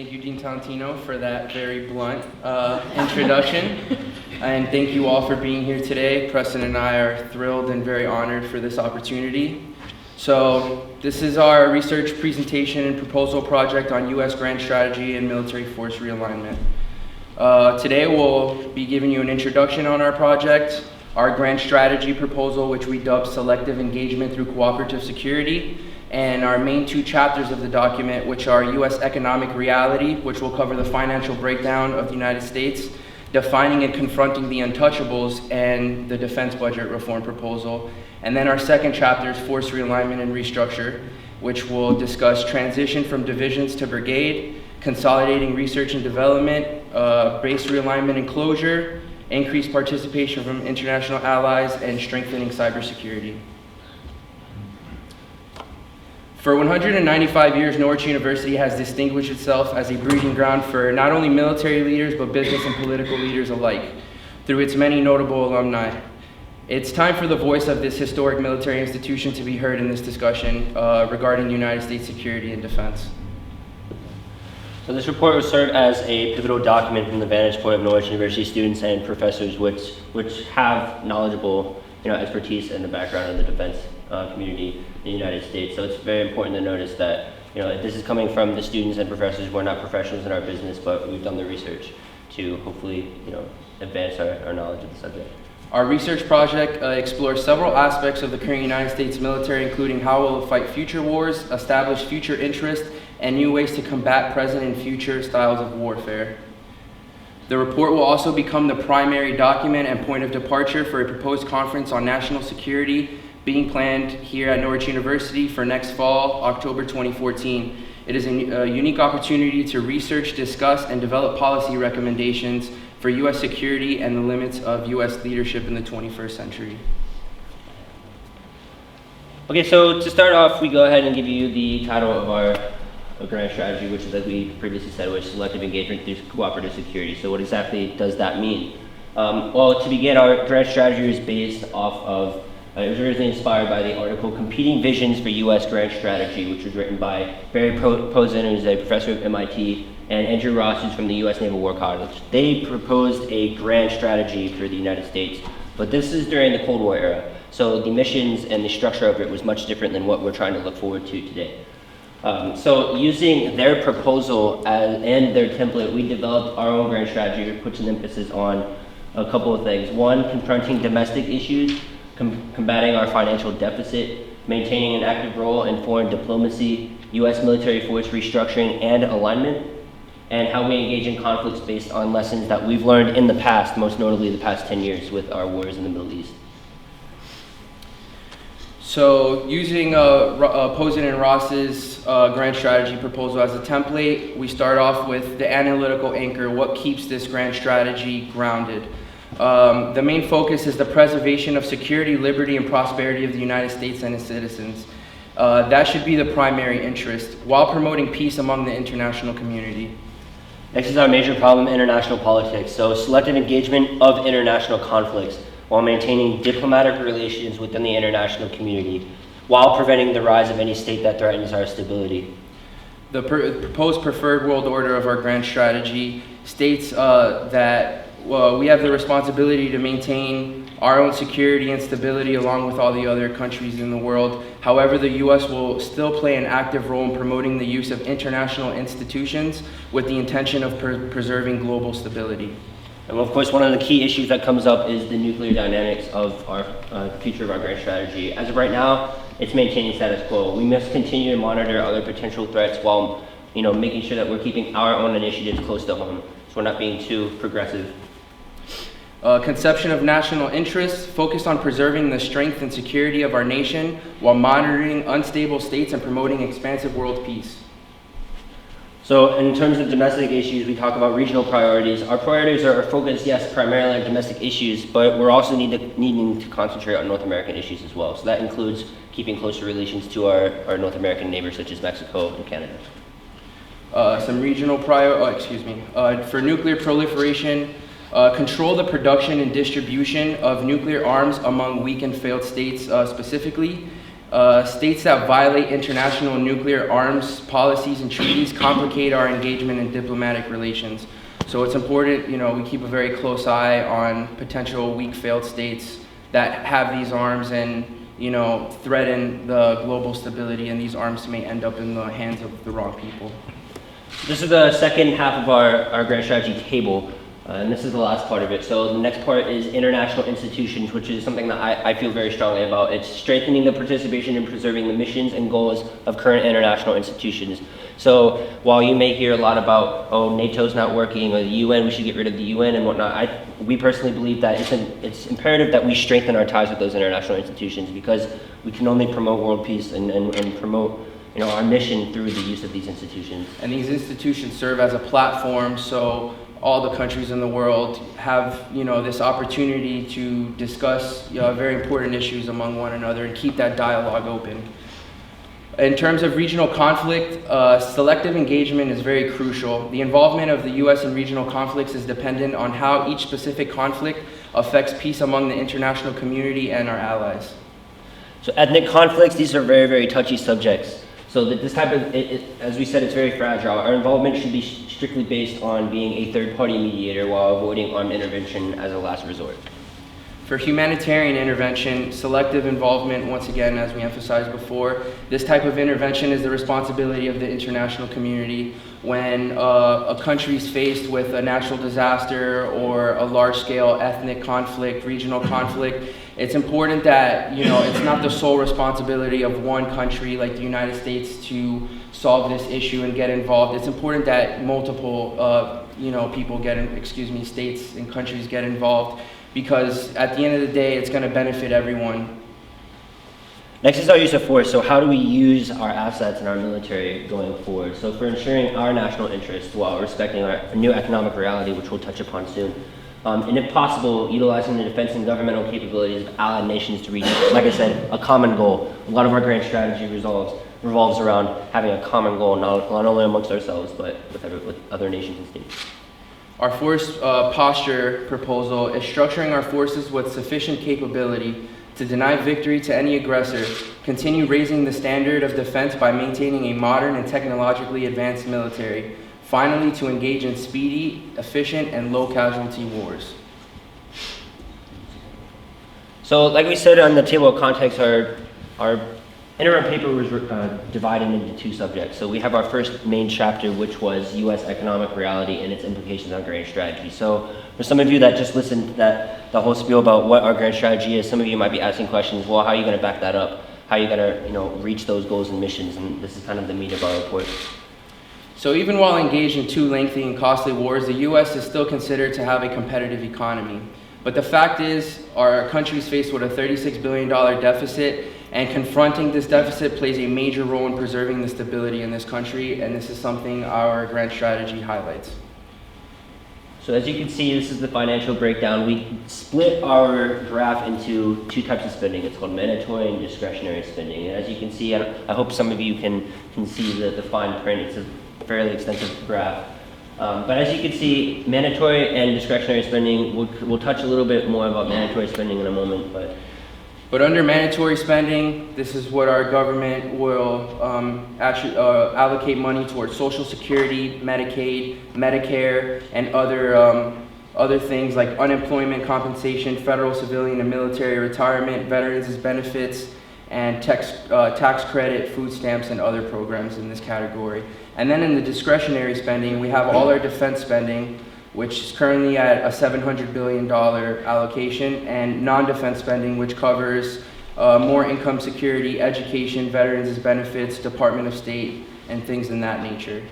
Thank you, Dean Tantino, for that very blunt introduction. And thank you all for being here today. Preston and I are thrilled and very honored for this opportunity. So this is our research presentation and proposal project on U.S. grant strategy and military force realignment. Today we'll be giving you an introduction on our project, our grant strategy proposal, which we dubbed Selective Engagement Through Cooperative Security, and our main two chapters of the document, which are U.S. Economic Reality, which will cover the financial breakdown of the United States, Defining and Confronting the Untouchables, and the Defense Budget Reform Proposal. And then our second chapter is Force Realignment and Restructure, which will discuss transition from divisions to brigade, consolidating research and development, base realignment and closure, increased participation from international allies, and strengthening cybersecurity. For 195 years, Norwich University has distinguished itself as a breeding ground for not only military leaders, but business and political leaders alike, through its many notable alumni. It's time for the voice of this historic military institution to be heard in this discussion regarding United States security and defense. So this report will serve as a pivotal document from the vantage point of Norwich University students and professors which have knowledgeable expertise in the background of the defense community in the United States. So it's very important to notice that this is coming from the students and professors. We're not professionals in our business, but we've done the research to hopefully advance our knowledge of the subject. Our research project explores several aspects of the current United States military, including how it will fight future wars, establish future interests, and new ways to combat present and future styles of warfare. The report will also become the primary document and point of departure for a proposed conference on national security being planned here at Norwich University for next fall, October 2014. It is a unique opportunity to research, discuss, and develop policy recommendations for U.S. security and the limits of U.S. leadership in the 21st century. Okay, so to start off, we go ahead and give you the title of our grant strategy, which is, as we previously said, was Selective Engagement Through Cooperative Security. So what exactly does that mean? Well, to begin, our grant strategy is based off of, it was originally inspired by the article Competing Visions for U.S. Grant Strategy, which was written by Barry Posen, who's a professor at MIT, and Andrew Ross, who's from the U.S. Naval War College. They proposed a grand strategy for the United States, but this is during the Cold War era. So the missions and the structure of it was much different than what we're trying to look forward to today. So using their proposal and their template, we developed our own grand strategy, which puts an emphasis on a couple of things. One, confronting domestic issues, combating our financial deficit, maintaining an active role in foreign diplomacy, U.S. military force restructuring and alignment, and how we engage in conflicts based on lessons that we've learned in the past, most notably the past 10 years with our wars in the Middle East. So using Posen and Ross's grant strategy proposal as a template, we start off with the analytical anchor, what keeps this grant strategy grounded. The main focus is the preservation of security, liberty, and prosperity of the United States and its citizens. That should be the primary interest, while promoting peace among the international community. Next is our major problem, international politics. So selective engagement of international conflicts while maintaining diplomatic relations within the international community, while preventing the rise of any state that threatens our stability. The proposed preferred world order of our grant strategy states that we have the responsibility to maintain our own security and stability along with all the other countries in the world. However, the U.S. will still play an active role in promoting the use of international institutions with the intention of preserving global stability. And of course, one of the key issues that comes up is the nuclear dynamics of our future of our grant strategy. As of right now, it's maintaining status quo. We must continue to monitor other potential threats while making sure that we're keeping our own initiatives close to home, so we're not being too progressive. Conception of national interests focused on preserving the strength and security of our nation while monitoring unstable states and promoting expansive world peace. So in terms of domestic issues, we talk about regional priorities. Our priorities are focused, yes, primarily on domestic issues, but we're also needing to concentrate on North American issues as well. So that includes keeping closer relations to our North American neighbors such as Mexico and Canada. Some regional for nuclear proliferation, control the production and distribution of nuclear arms among weak and failed states specifically, States that violate international nuclear arms policies and treaties complicate our engagement in diplomatic relations. So it's important, we keep a very close eye on potential weak failed states that have these arms and, threaten the global stability, and these arms may end up in the hands of the wrong people. This is the second half of our grand strategy table, and this is the last part of it. So the next part is international institutions, which is something that I feel very strongly about. It's strengthening the participation in preserving the missions and goals of current international institutions. So while you may hear a lot about, NATO's not working, or the UN, we should get rid of the UN and whatnot, we personally believe that it's imperative that we strengthen our ties with those international institutions, because we can only promote world peace and promote our mission through the use of these institutions. And these institutions serve as a platform so all the countries in the world have, this opportunity to discuss very important issues among one another and keep that dialogue open. In terms of regional conflict, selective engagement is very crucial. The involvement of the U.S. in regional conflicts is dependent on how each specific conflict affects peace among the international community and our allies. So ethnic conflicts, these are very, very touchy subjects. So that this type of, as we said, it's very fragile. Our involvement should be strictly based on being a third-party mediator while avoiding armed intervention as a last resort. For humanitarian intervention, selective involvement, once again, as we emphasized before, this type of intervention is the responsibility of the international community. When a country is faced with a natural disaster or a large-scale ethnic conflict, regional conflict, it's important that it's not the sole responsibility of one country like the United States to solve this issue and get involved. It's important that multiple people states and countries get involved, because at the end of the day, it's going to benefit everyone. Next is our use of force. So how do we use our assets and our military going forward? So for ensuring our national interests while respecting our new economic reality, which we'll touch upon soon. And if possible, utilizing the defense and governmental capabilities of allied nations to reach, like I said, a common goal. A lot of our grand strategy revolves around having a common goal, not only amongst ourselves, but with other nations and states. Our force posture proposal is structuring our forces with sufficient capability to deny victory to any aggressor, continue raising the standard of defense by maintaining a modern and technologically advanced military, finally to engage in speedy, efficient, and low-casualty wars. So like we said on the table of contents, our interim paper was divided into two subjects. So we have our first main chapter, which was U.S. economic reality and its implications on grand strategy. So for some of you that just listened to the whole spiel about what our grand strategy is, some of you might be asking questions, well, how are you going to back that up? How are you going to reach those goals and missions? And this is kind of the meat of our report. So even while engaged in two lengthy and costly wars, the U.S. is still considered to have a competitive economy. But the fact is, our country is faced with a $36 billion deficit, and confronting this deficit plays a major role in preserving the stability in this country, and this is something our grand strategy highlights. So as you can see, this is the financial breakdown. We split our graph into two types of spending. It's called mandatory and discretionary spending. And as you can see, I hope some of you can see the fine print. It's a fairly extensive graph. But as you can see, mandatory and discretionary spending, we'll touch a little bit more about mandatory spending in a moment. But under mandatory spending, this is what our government will allocate money towards Social Security, Medicaid, Medicare, and other things like unemployment compensation, federal, civilian, and military retirement, veterans' benefits, and tax credit, food stamps, and other programs in this category. And then in the discretionary spending, we have all our defense spending, which is currently at a $700 billion allocation, and non-defense spending, which covers more income security, education, veterans' benefits, Department of State, and things in that nature.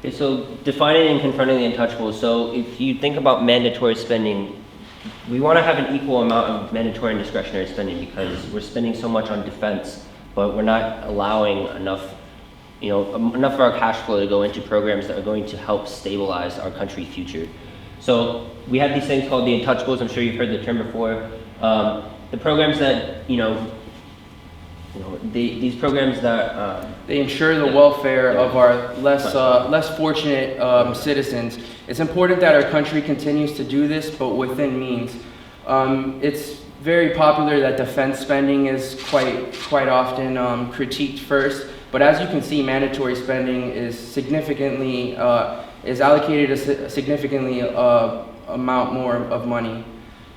Okay, so defining and confronting the untouchables. So if you think about mandatory spending, we want to have an equal amount of mandatory and discretionary spending, because we're spending so much on defense, but we're not allowing enough of our cash flow to go into programs that are going to help stabilize our country's future. So we have these things called the untouchables. I'm sure you've heard the term before. The programs that, these programs that... they ensure the welfare of our less fortunate citizens. It's important that our country continues to do this, but within means. It's very popular that defense spending is quite often critiqued first, but as you can see, mandatory spending is significantly is allocated a significantly amount more of money.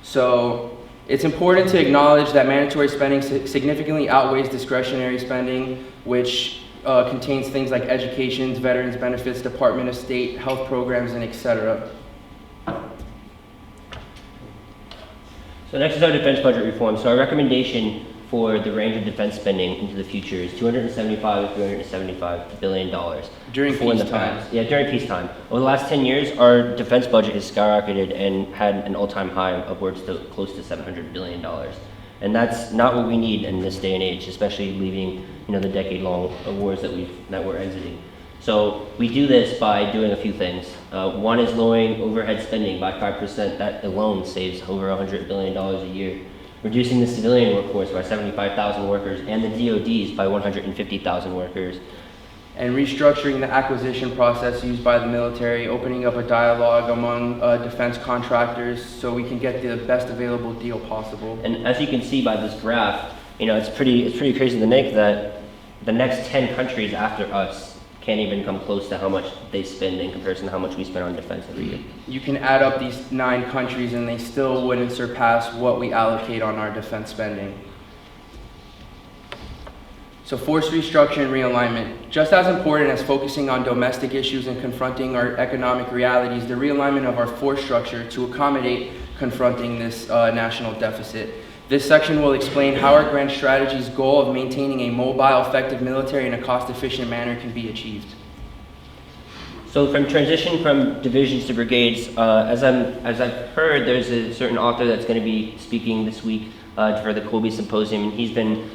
So it's important to acknowledge that mandatory spending significantly outweighs discretionary spending, which contains things like education, veterans benefits, Department of State, health programs, and etc. So next is our defense budget reform. So our recommendation for the range of defense spending into the future is $275 to $375 billion. During peacetime. Yeah, during peacetime. Over the last 10 years, our defense budget has skyrocketed and had an all-time high upwards to close to $700 billion. And that's not what we need in this day and age, especially leaving the decade-long wars that we're exiting. So we do this by doing a few things. One is lowering overhead spending by 5%. That alone saves over $100 billion a year. Reducing the civilian workforce by 75,000 workers and the DODs by 150,000 workers. And restructuring the acquisition process used by the military, opening up a dialogue among defense contractors so we can get the best available deal possible. And as you can see by this graph, it's pretty crazy to think that the next 10 countries after us can't even come close to how much they spend in comparison to how much we spend on defense every year. You can add up these 9 countries and they still wouldn't surpass what we allocate on our defense spending. So forced restructure and realignment. Just as important as focusing on domestic issues and confronting our economic realities, the realignment of our force structure to accommodate confronting this national deficit. This section will explain how our grand strategy's goal of maintaining a mobile, effective military in a cost-efficient manner can be achieved. So from transition from divisions to brigades, as I've heard, there's a certain author that's going to be speaking this week for the Colby Symposium, and he's been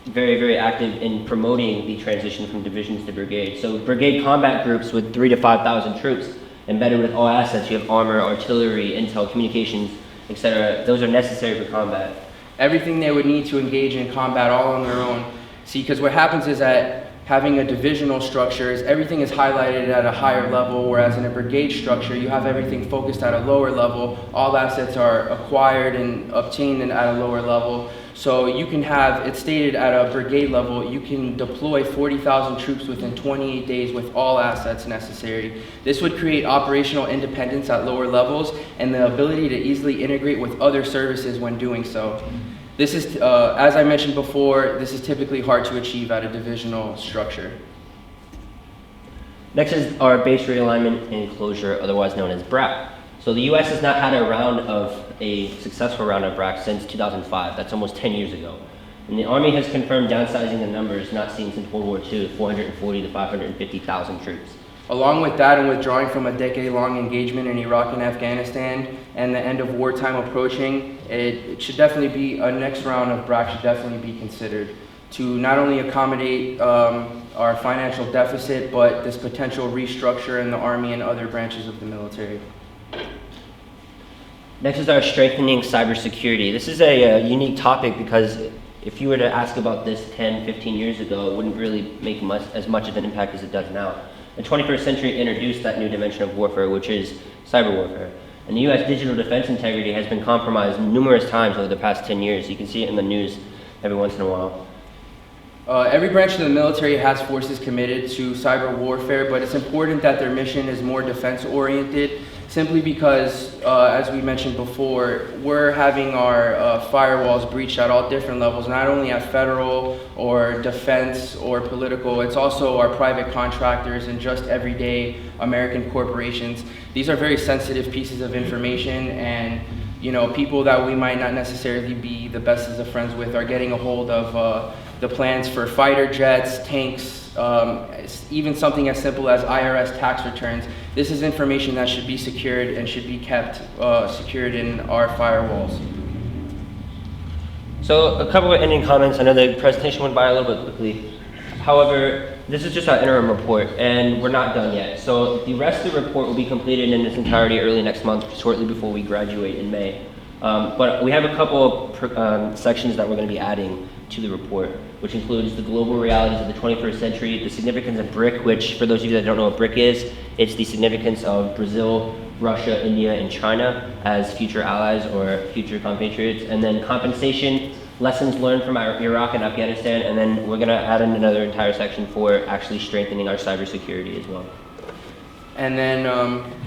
very, very active in promoting the transition from divisions to brigades. So brigade combat groups with 3,000 to 5,000 troops, embedded with all assets. You have armor, artillery, intel, communications, etc. Those are necessary for combat. Everything they would need to engage in combat all on their own. See, because what happens is that having a divisional structure is everything is highlighted at a higher level, whereas in a brigade structure, you have everything focused at a lower level. All assets are acquired and obtained at a lower level. So you can have, it's stated at a brigade level, you can deploy 40,000 troops within 28 days with all assets necessary. This would create operational independence at lower levels and the ability to easily integrate with other services when doing so. This is, as I mentioned before, this is typically hard to achieve at a divisional structure. Next is our base realignment and closure, otherwise known as BRAC. So the U.S. has not had a successful round of BRAC since 2005. That's almost 10 years ago. And the Army has confirmed downsizing the numbers not seen since World War II, 440 to 550,000 troops. Along with that and withdrawing from a decade-long engagement in Iraq and Afghanistan and the end of wartime approaching, it should definitely be, a next round of BRAC should definitely be considered to not only accommodate our financial deficit, but this potential restructure in the Army and other branches of the military. Next is our strengthening cybersecurity. This is a unique topic because if you were to ask about this 10, 15 years ago, it wouldn't really make as much of an impact as it does now. The 21st century introduced that new dimension of warfare, which is cyber warfare. And the U.S. digital defense integrity has been compromised numerous times over the past 10 years. You can see it in the news every once in a while. Every branch of the military has forces committed to cyber warfare, but it's important that their mission is more defense-oriented, simply because, as we mentioned before, we're having our firewalls breached at all different levels, not only at federal or defense or political, it's also our private contractors and just everyday American corporations. These are very sensitive pieces of information, and people that we might not necessarily be the best of friends with are getting a hold of the plans for fighter jets, tanks, even something as simple as IRS tax returns. This is information that should be secured and should be kept secured in our firewalls. So a couple of ending comments. I know the presentation went by a little bit quickly. However, this is just our interim report, and we're not done yet. So the rest of the report will be completed in its entirety early next month, shortly before we graduate in May. But we have a couple of sections that we're going to be adding to the report, which includes the global realities of the 21st century, the significance of BRIC, which, for those of you that don't know what BRIC is, it's the significance of Brazil, Russia, India, and China as future allies or future compatriots. And then compensation, lessons learned from Iraq and Afghanistan, and then we're going to add in another entire section for actually strengthening our cybersecurity as well. And then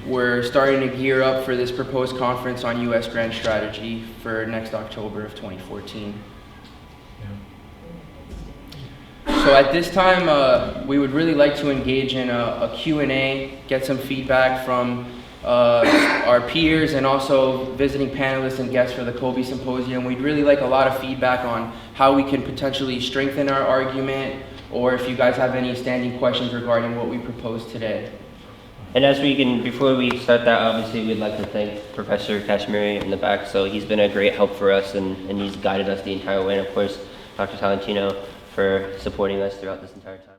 we're starting to gear up for this proposed conference on U.S. grand strategy for next October of 2014. So at this time, we would really like to engage in a Q&A, get some feedback from our peers and also visiting panelists and guests for the Kobe Symposium. We'd really like a lot of feedback on how we can potentially strengthen our argument, or if you guys have any standing questions regarding what we proposed today. And as we can, before we start that, obviously we'd like to thank Professor Kashmiri in the back. So he's been a great help for us, and he's guided us the entire way. And of course, Dr. Talentino for supporting us throughout this entire time.